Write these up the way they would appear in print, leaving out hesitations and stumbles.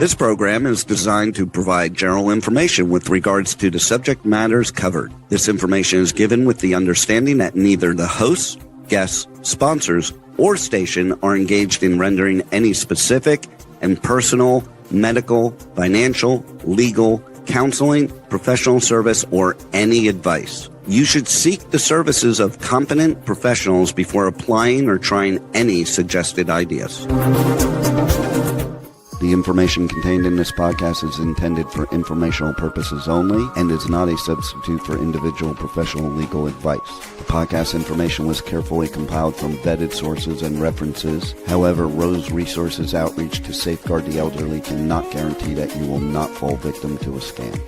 This program is designed to provide general information with regards to the subject matters covered. This information is given with the understanding that neither the hosts, guests, sponsors, or station are engaged in rendering any specific and personal, medical, financial, legal, counseling, professional service, or any advice. You should seek the services of competent professionals before applying or trying any suggested ideas. The information contained in this podcast is intended for informational purposes only and is not a substitute for individual professional legal advice. The podcast information was carefully compiled from vetted sources and references. However, Rose Resources Outreach to Safeguard the Elderly cannot guarantee that you will not fall victim to a scam.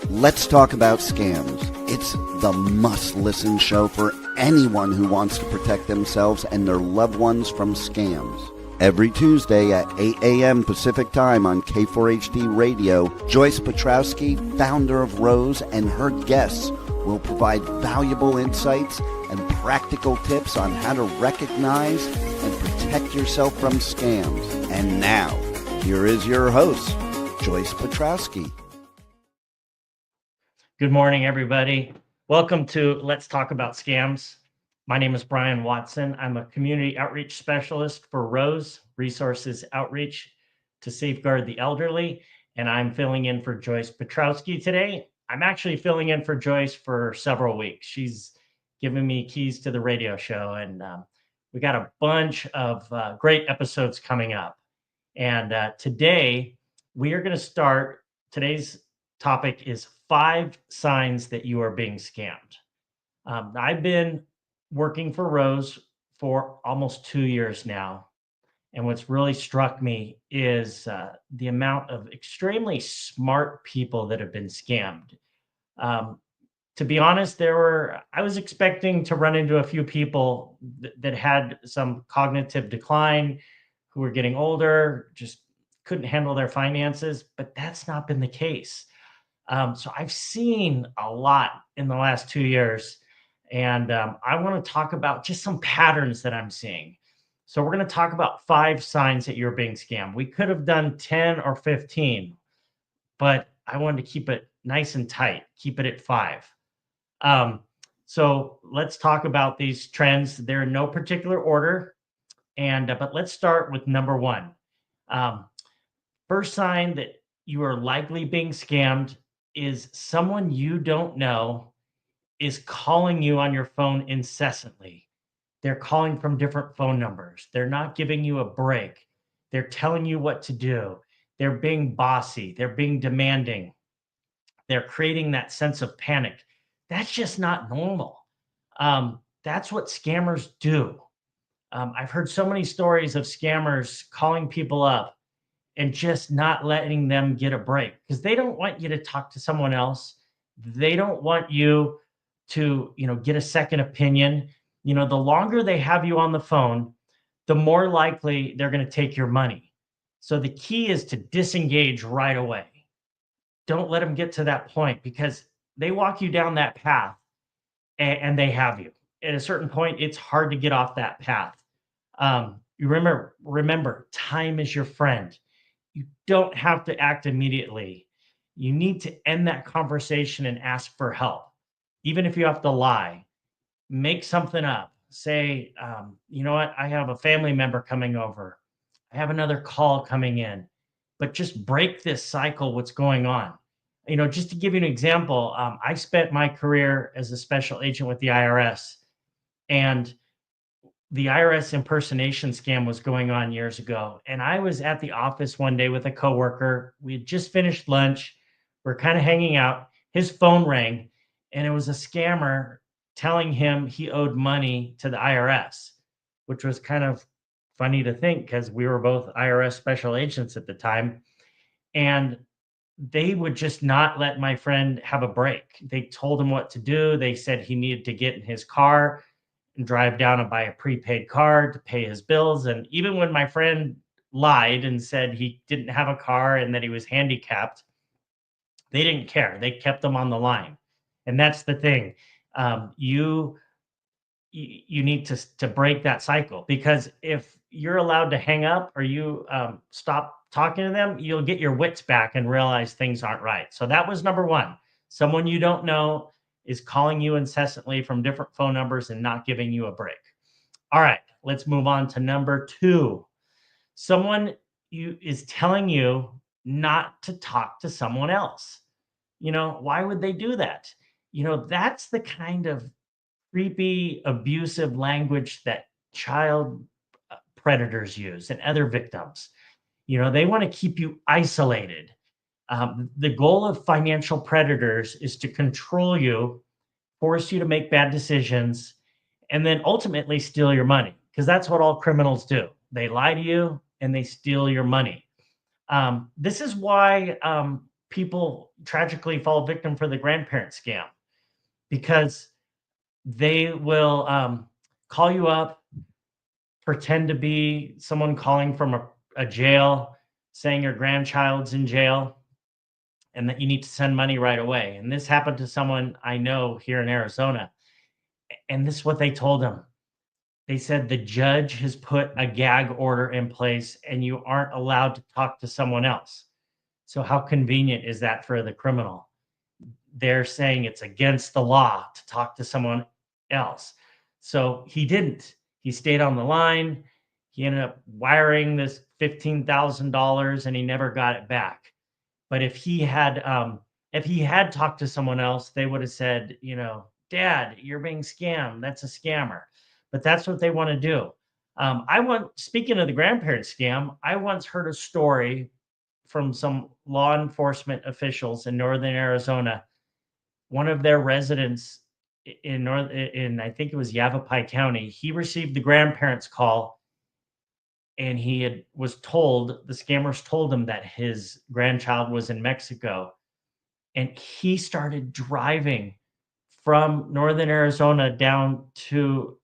Let's talk about scams. It's the must-listen show for anyone who wants to protect themselves and their loved ones from scams. Every Tuesday at 8 a.m. Pacific Time on K4HD Radio, Joyce Petrowski, founder of Rose, and her guests will provide valuable insights and practical tips on how to recognize and protect yourself from scams. And now, here is your host, Joyce Petrowski. Good morning, everybody. Welcome to Let's Talk About Scams. My name is Brian Watson. I'm a community outreach specialist for Rose Resources Outreach to Safeguard the Elderly, and I'm filling in for Joyce Petrowski today. I'm actually filling in for Joyce for several weeks. She's given me keys to the radio show, and we got a bunch of great episodes coming up. And today, we are going to start. Today's topic is 5 signs that you are being scammed. I've been working for Rose for almost 2 years now. And what's really struck me is the amount of extremely smart people that have been scammed. To be honest, I was expecting to run into a few people that had some cognitive decline, who were getting older, just couldn't handle their finances, but that's not been the case. So I've seen a lot in the last 2 years. And I want to talk about just some patterns that I'm seeing. So we're going to talk about 5 signs that you're being scammed. We could have done 10 or 15, but I wanted to keep it nice and tight, keep it at 5. So let's talk about these trends. They're in no particular order, but let's start with number 1. First sign that you are likely being scammed is someone you don't know is calling you on your phone incessantly. They're calling from different phone numbers. They're not giving you a break. They're telling you what to do. They're being bossy. They're being demanding. They're creating that sense of panic. That's just not normal. That's what scammers do. I've heard so many stories of scammers calling people up and just not letting them get a break because they don't want you to talk to someone else. They don't want you to, get a second opinion. The longer they have you on the phone, the more likely they're going to take your money. So the key is to disengage right away. Don't let them get to that point because they walk you down that path and they have you. At a certain point, it's hard to get off that path. You remember, time is your friend. You don't have to act immediately. You need to end that conversation and ask for help. Even if you have to lie, make something up. Say, you know what? I have a family member coming over. I have another call coming in. But just break this cycle, what's going on. Just to give you an example, I spent my career as a special agent with the IRS. And the IRS impersonation scam was going on years ago. And I was at the office one day with a coworker. We had just finished lunch. We're kind of hanging out. His phone rang. And it was a scammer telling him he owed money to the IRS, which was kind of funny to think because we were both IRS special agents at the time. And they would just not let my friend have a break. They told him what to do. They said he needed to get in his car and drive down and buy a prepaid card to pay his bills. And even when my friend lied and said he didn't have a car and that he was handicapped, they didn't care. They kept him on the line. And that's the thing. You need to break that cycle because if you're allowed to hang up or you stop talking to them, you'll get your wits back and realize things aren't right. So that was number one. Someone you don't know is calling you incessantly from different phone numbers and not giving you a break. All right, let's move on to number two. Someone you is telling you not to talk to someone else. Why would they do that? That's the kind of creepy, abusive language that child predators use and other victims. They want to keep you isolated. The goal of financial predators is to control you, force you to make bad decisions, and then ultimately steal your money, because that's what all criminals do. They lie to you and they steal your money. This is why people tragically fall victim for the grandparent scam, because they will call you up, pretend to be someone calling from a jail, saying your grandchild's in jail and that you need to send money right away. And this happened to someone I know here in Arizona. And this is what they told him. They said the judge has put a gag order in place and you aren't allowed to talk to someone else. So, how convenient is that for the criminal? They're saying it's against the law to talk to someone else. So, he didn't. He stayed on the line. He ended up wiring this $15,000 and he never got it back. But if he had talked to someone else, they would have said, Dad, you're being scammed. That's a scammer. But that's what they want to do. Speaking of the grandparent scam, I once heard a story from some law enforcement officials in northern Arizona. One of their residents in I think it was Yavapai County, he received the grandparents' call, and the scammers told him that his grandchild was in Mexico, and he started driving from northern Arizona down to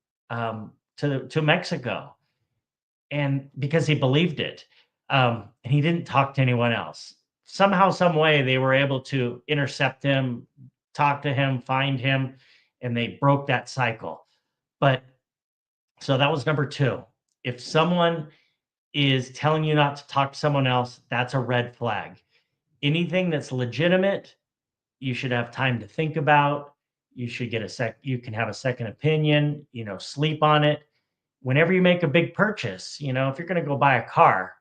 Mexico, and because he believed it, and he didn't talk to anyone else. Somehow, some way, they were able to intercept him, talk to him, find him, and they broke that cycle. But so that was number two. If someone is telling you not to talk to someone else, that's a red flag. Anything that's legitimate, you should have time to think about. You can have a second opinion, sleep on it. Whenever you make a big purchase, if you're going to go buy a car,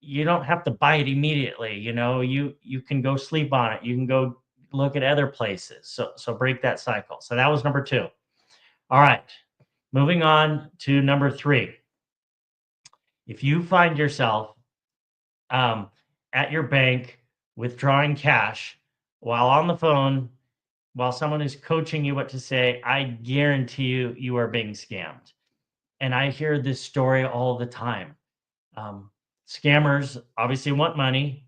you don't have to buy it immediately. You can go sleep on it. You can go look at other places. So break that cycle. So that was number two. All right. Moving on to number three. If you find yourself at your bank withdrawing cash while on the phone, while someone is coaching you what to say, I guarantee you are being scammed. And I hear this story all the time. Scammers obviously want money,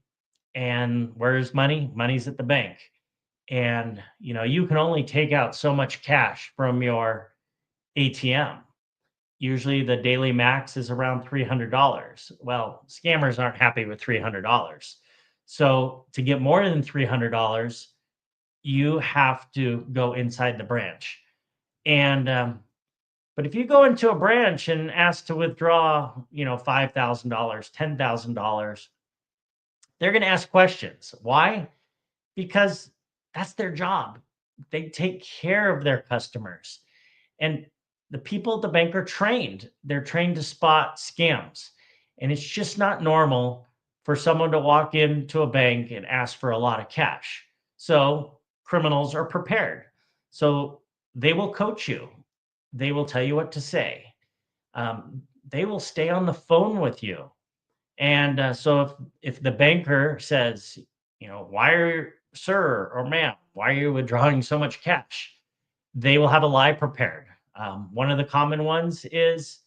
and where's money? Money's at the bank. And you can only take out so much cash from your ATM. Usually the daily max is around $300. Well, scammers aren't happy with $300. So to get more than $300, you have to go inside the branch. And but if you go into a branch and ask to withdraw, $5,000, $10,000, they're going to ask questions. Why? Because that's their job. They take care of their customers. And the people at the bank are trained. They're trained to spot scams. And it's just not normal for someone to walk into a bank and ask for a lot of cash. So criminals are prepared. So they will coach you. They will tell you what to say. They will stay on the phone with you. And so if the banker says, sir or ma'am, why are you withdrawing so much cash? They will have a lie prepared. One of the common ones is,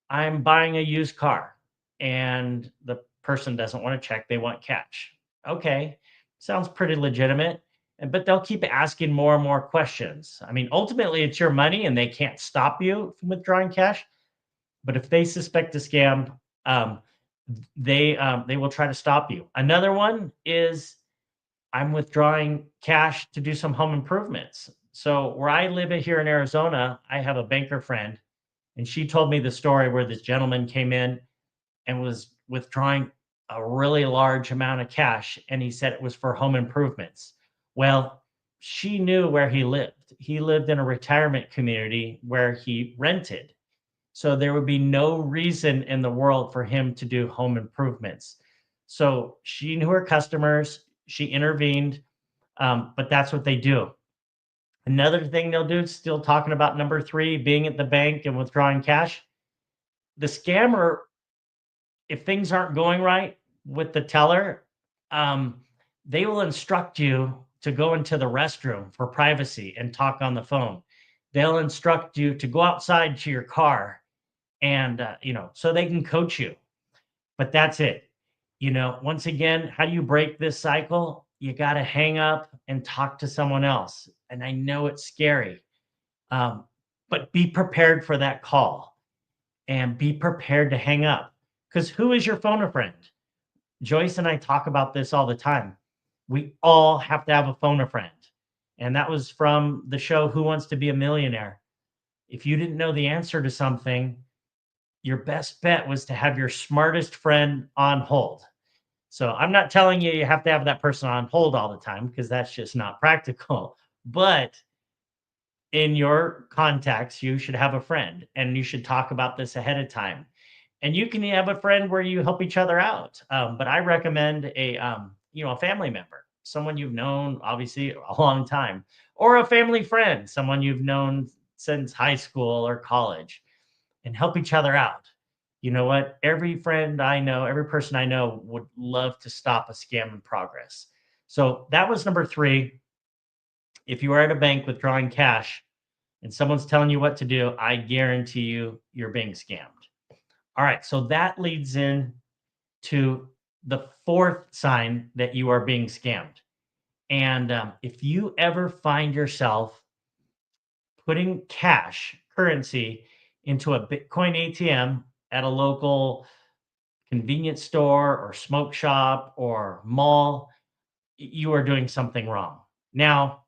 I'm buying a used car, and the person doesn't want to check, they want cash. Okay, sounds pretty legitimate. But they'll keep asking more and more questions. I mean, ultimately, it's your money and they can't stop you from withdrawing cash. But if they suspect a scam, they will try to stop you. Another one is, I'm withdrawing cash to do some home improvements. So where I live here in Arizona, I have a banker friend, and she told me the story where this gentleman came in and was withdrawing a really large amount of cash, and he said it was for home improvements. Well, she knew where he lived. He lived in a retirement community where he rented. So there would be no reason in the world for him to do home improvements. So she knew her customers, she intervened, but that's what they do. Another thing they'll do, still talking about number three, being at the bank and withdrawing cash. The scammer, if things aren't going right with the teller, um, they will instruct you to go into the restroom for privacy and talk on the phone. They'll instruct you to go outside to your car and, so they can coach you. But that's it. Once again, how do you break this cycle? You got to hang up and talk to someone else. And I know it's scary, um, but be prepared for that call and be prepared to hang up. Because who is your phone a friend? Joyce and I talk about this all the time. We all have to have a phone a friend. And that was from the show Who Wants to Be a Millionaire? If you didn't know the answer to something, your best bet was to have your smartest friend on hold. So I'm not telling you have to have that person on hold all the time because that's just not practical. But in your contacts, you should have a friend and you should talk about this ahead of time. And you can have a friend where you help each other out. But I recommend a family member, someone you've known obviously a long time, or a family friend, someone you've known since high school or college, and help each other out. You know what? Every friend I know, every person I know would love to stop a scam in progress. So that was number three. If you are at a bank withdrawing cash and someone's telling you what to do, I guarantee you're being scammed. All right. So that leads in to the fourth sign that you are being scammed. And if you ever find yourself putting cash, currency, into a Bitcoin ATM at a local convenience store or smoke shop or mall, you are doing something wrong. Now,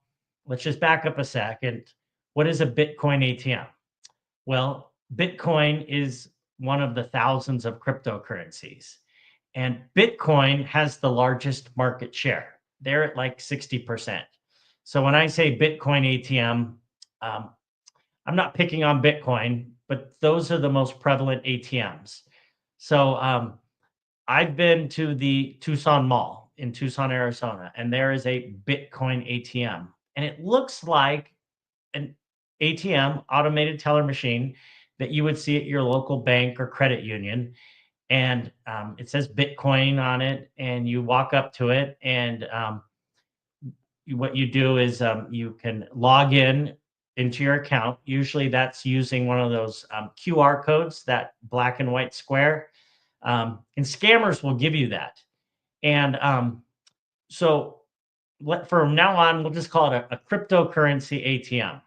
let's just back up a second. What is a Bitcoin ATM? Well, Bitcoin is one of the thousands of cryptocurrencies, and Bitcoin has the largest market share. They're at like 60%. So when I say Bitcoin ATM, um, I'm not picking on Bitcoin, but those are the most prevalent ATMs. So I've been to the Tucson Mall in Tucson, Arizona, and there is a Bitcoin ATM. And it looks like an ATM, automated teller machine, that you would see at your local bank or credit union. And it says Bitcoin on it, and you walk up to it, and what you do is you can log in into your account. Usually that's using one of those QR codes, that black and white square. And scammers will give you that. And so from now on, we'll just call it a cryptocurrency ATM.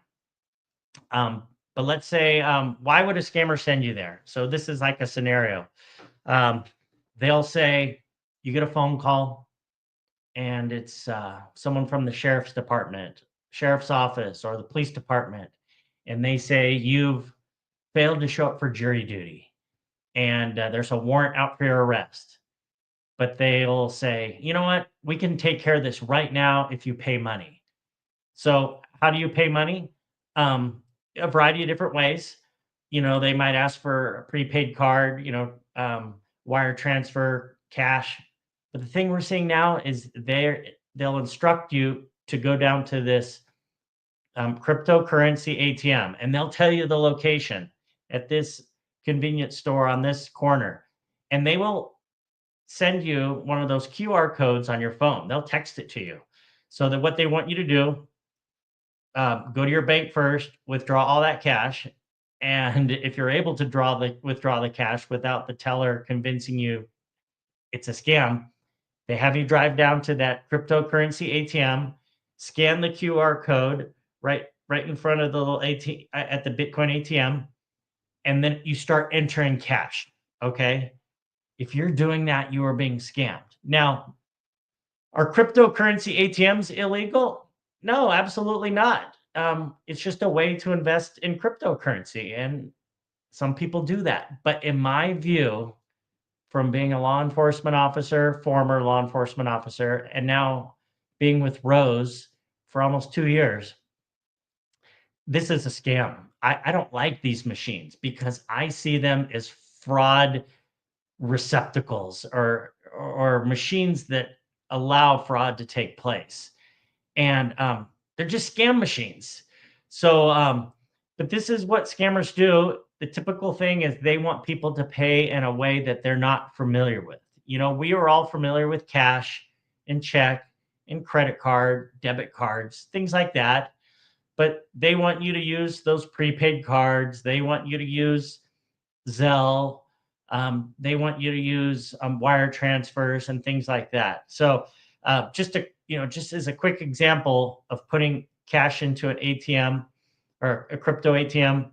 But let's say, why would a scammer send you there? So this is like a scenario. Um, they'll say you get a phone call and it's someone from the sheriff's department, sheriff's office, or the police department, and they say you've failed to show up for jury duty, and there's a warrant out for your arrest. But they'll say, you know what, we can take care of this right now if you pay money. So how do you pay money? A variety of different ways. They might ask for a prepaid card, wire transfer, cash. But the thing we're seeing now is they'll instruct you to go down to this cryptocurrency ATM, and they'll tell you the location at this convenience store on this corner, and they will send you one of those QR codes on your phone. They'll text it to you. So that what they want you to do, go to your bank first, withdraw all that cash. And if you're able to withdraw the cash without the teller convincing you it's a scam, they have you drive down to that cryptocurrency ATM, scan the QR code right in front of the little ATM at the Bitcoin ATM, and then you start entering cash. Okay. If you're doing that, you are being scammed. Now, are cryptocurrency ATMs illegal? No, absolutely not. It's just a way to invest in cryptocurrency, and some people do that. But in my view, from being a law enforcement officer, former law enforcement officer, and now being with Rose for almost 2 years. This is a scam. I don't like these machines because I see them as fraud receptacles or machines that allow fraud to take place. And they're just scam machines. So, but this is what scammers do. The typical thing is they want people to pay in a way that they're not familiar with. We are all familiar with cash and check and credit card, debit cards, things like that. But they want you to use those prepaid cards. They want you to use Zelle. They want you to use wire transfers and things like that. So just as a quick example of putting cash into an ATM or a crypto ATM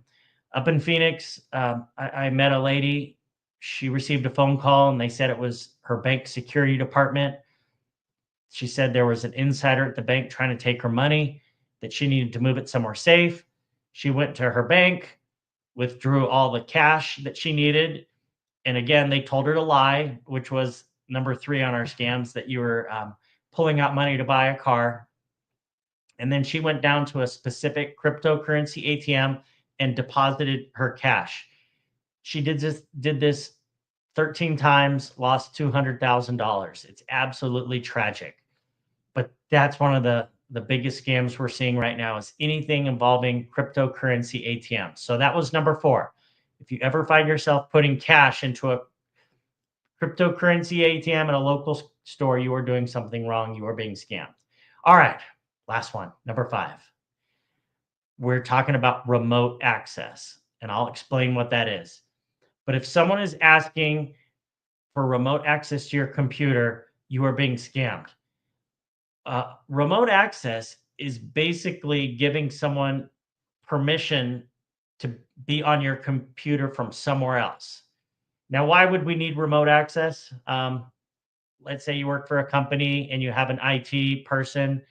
up in Phoenix, I met a lady. She received a phone call and they said it was her bank security department. She said there was an insider at the bank trying to take her money, that she needed to move it somewhere safe. She went to her bank, withdrew all the cash that she needed. And again, they told her to lie, which was number 3 on our scams, that you were pulling out money to buy a car. And then she went down to a specific cryptocurrency ATM and deposited her cash. She did this 13 times, lost $200,000. It's absolutely tragic. But that's one of the biggest scams we're seeing right now, is anything involving cryptocurrency ATMs. So that was number 4. If you ever find yourself putting cash into a cryptocurrency ATM at a local store, you are doing something wrong. You are being scammed. All right, last one, number 5. We're talking about remote access, and I'll explain what that is. But if someone is asking for remote access to your computer, you are being scammed. Remote access is basically giving someone permission to be on your computer from somewhere else. Now, why would we need remote access? Let's say you work for a company and you have an IT person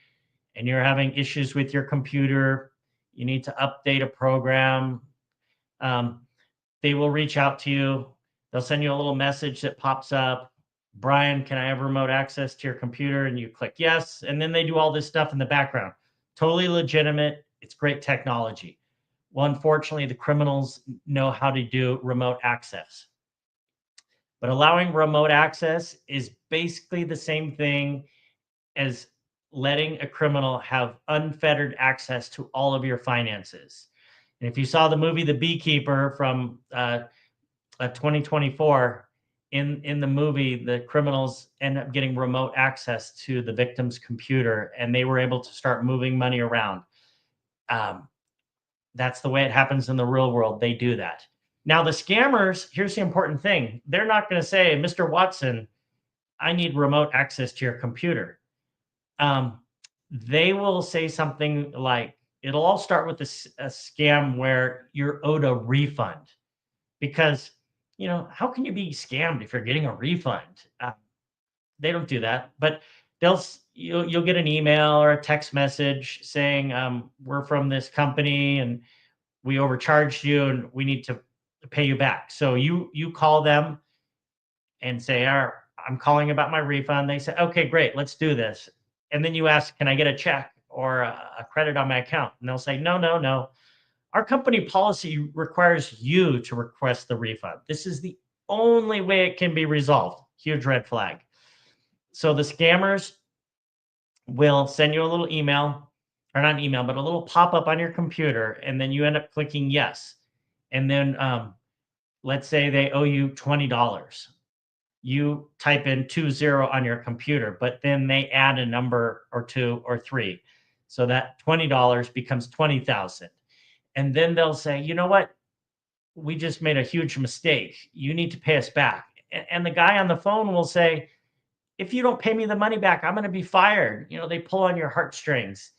and you're having issues with your computer. You need to update a program. They will reach out to you. They'll send you a little message that pops up. Brian, can I have remote access to your computer? And you click yes. And then they do all this stuff in the background. Totally legitimate. It's great technology. Well, unfortunately, the criminals know how to do remote access. But allowing remote access is basically the same thing as letting a criminal have unfettered access to all of your finances. And if you saw the movie The Beekeeper from 2024, in the movie, the criminals end up getting remote access to the victim's computer, and they were able to start moving money around. That's the way it happens in the real world. They do that. Now, the scammers, here's the important thing. They're not going to say, Mr. Watson, I need remote access to your computer. They will say something like, it'll all start with a scam where you're owed a refund. Because, how can you be scammed if you're getting a refund? They don't do that, but you'll get an email or a text message saying, we're from this company and we overcharged you and we need to pay you back. So you call them and say, I'm calling about my refund. They say, okay, great, let's do this. And then you ask, can I get a check or a credit on my account? And they'll say, no. Our company policy requires you to request the refund. This is the only way it can be resolved. Huge red flag. So the scammers will send you a little email, or not an email, but a little pop-up on your computer, and then you end up clicking yes. And then let's say they owe you $20. You type in 20 on your computer, but then they add a number or 2 or 3. So that $20 becomes 20,000. And then they'll say, you know what? We just made a huge mistake. You need to pay us back. And the guy on the phone will say, if you don't pay me the money back, I'm going to be fired. They pull on your heartstrings.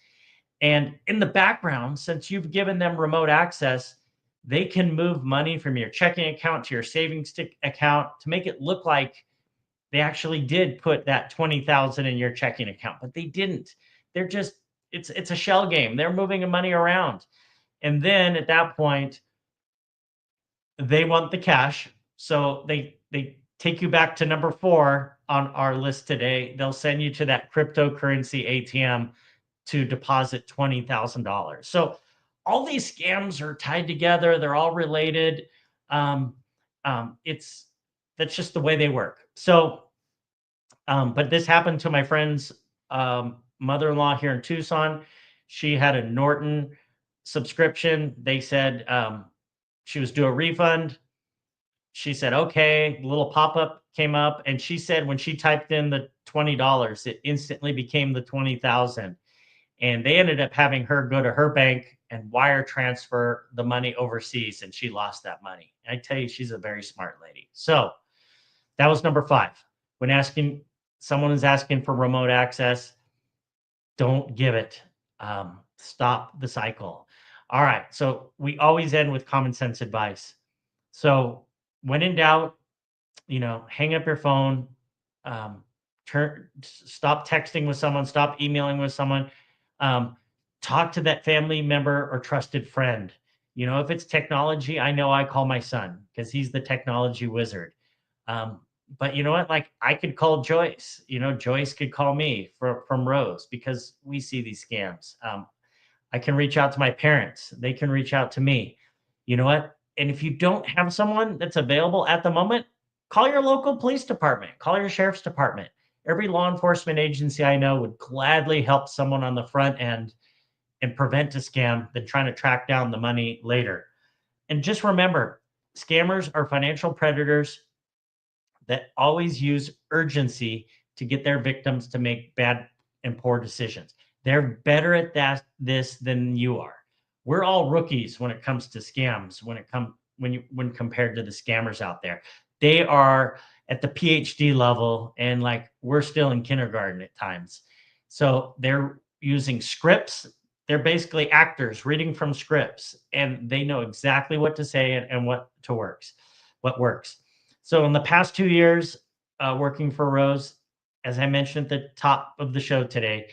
And in the background, since you've given them remote access, they can move money from your checking account to your savings account to make it look like they actually did put that 20,000 in your checking account, but they didn't. They're just, it's a shell game. They're moving the money around. And then at that point, they want the cash. So they take you back to number 4 on our list today. They'll send you to that cryptocurrency ATM to deposit $20,000. So all these scams are tied together. They're all related. Um, that's just the way they work. So, but this happened to my friend's mother-in-law here in Tucson. She had a Norton subscription. They said she was due a refund. She said, okay, a little pop-up came up, and she said when she typed in the $20, it instantly became the 20,000. And they ended up having her go to her bank and wire transfer the money overseas, and she lost that money. And I tell you, she's a very smart lady. So that was number 5. When someone is asking for remote access, don't give it. Stop the cycle. All right. So we always end with common sense advice. So when in doubt, hang up your phone, stop texting with someone, stop emailing with someone, talk to that family member or trusted friend. If it's technology, I know I call my son because he's the technology wizard. But you know what? Like, I could call Joyce. Joyce could call me from Rose because we see these scams. I can reach out to my parents. They can reach out to me. You know what? And if you don't have someone that's available at the moment, call your local police department, call your sheriff's department. Every law enforcement agency I know would gladly help someone on the front end and prevent a scam than trying to track down the money later. And just remember, scammers are financial predators that always use urgency to get their victims to make bad and poor decisions. They're better at this than you are. We're all rookies when it comes to scams, when compared to the scammers out there. They are at the PhD level, and like, we're still in kindergarten at times. So they're using scripts. They're basically actors reading from scripts, and they know exactly what to say and what works. So in the past 2 years, working for Rose, as I mentioned at the top of the show today,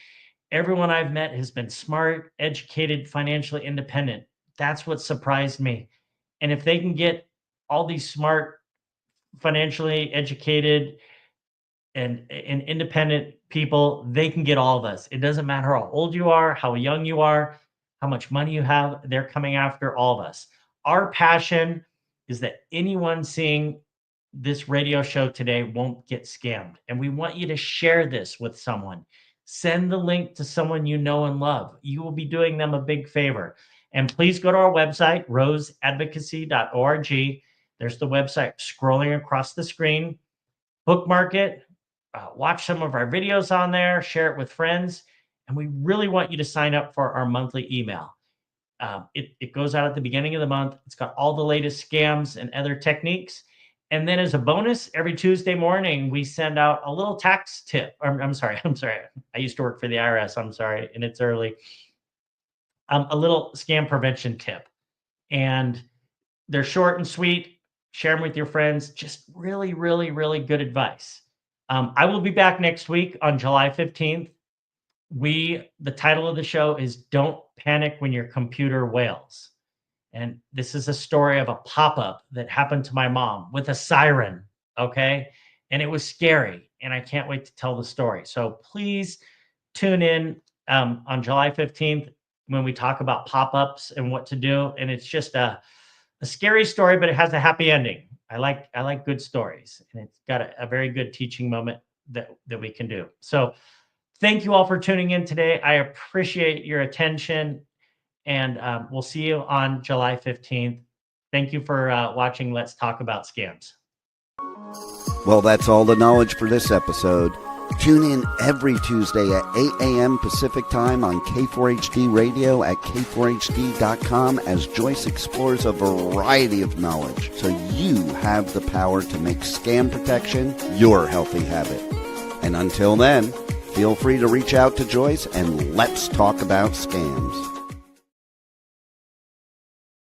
everyone I've met has been smart, educated, financially independent. That's what surprised me. And if they can get all these smart, financially educated, and independent people, they can get all of us. It doesn't matter how old you are, how young you are, how much money you have. They're coming after all of us. Our passion is that anyone seeing this radio show today won't get scammed. And we want you to share this with someone. Send the link to someone you know and love. You will be doing them a big favor. And please go to our website, roseadvocacy.org. There's the website scrolling across the screen. Bookmark it. Watch some of our videos on there. Share it with friends. And we really want you to sign up for our monthly email. It goes out at the beginning of the month. It's got all the latest scams and other techniques. And then as a bonus, every Tuesday morning, we send out a little tax tip. I'm sorry. I used to work for the IRS. I'm sorry. And it's early. A little scam prevention tip. And they're short and sweet. Share them with your friends. Just really, really, really good advice. I will be back next week on July 15th. The title of the show is Don't Panic When Your Computer Wails. And this is a story of a pop-up that happened to my mom with a siren, okay? And it was scary, and I can't wait to tell the story. So please tune in on July 15th when we talk about pop-ups and what to do. And it's just a scary story, but it has a happy ending. I like good stories, and it's got a very good teaching moment that we can do. So thank you all for tuning in today. I appreciate your attention. And we'll see you on July 15th. Thank you for watching Let's Talk About Scams. Well, that's all the knowledge for this episode. Tune in every Tuesday at 8 a.m. Pacific Time on K4HD Radio at k4hd.com as Joyce explores a variety of knowledge so you have the power to make scam protection your healthy habit. And until then, feel free to reach out to Joyce and let's talk about scams.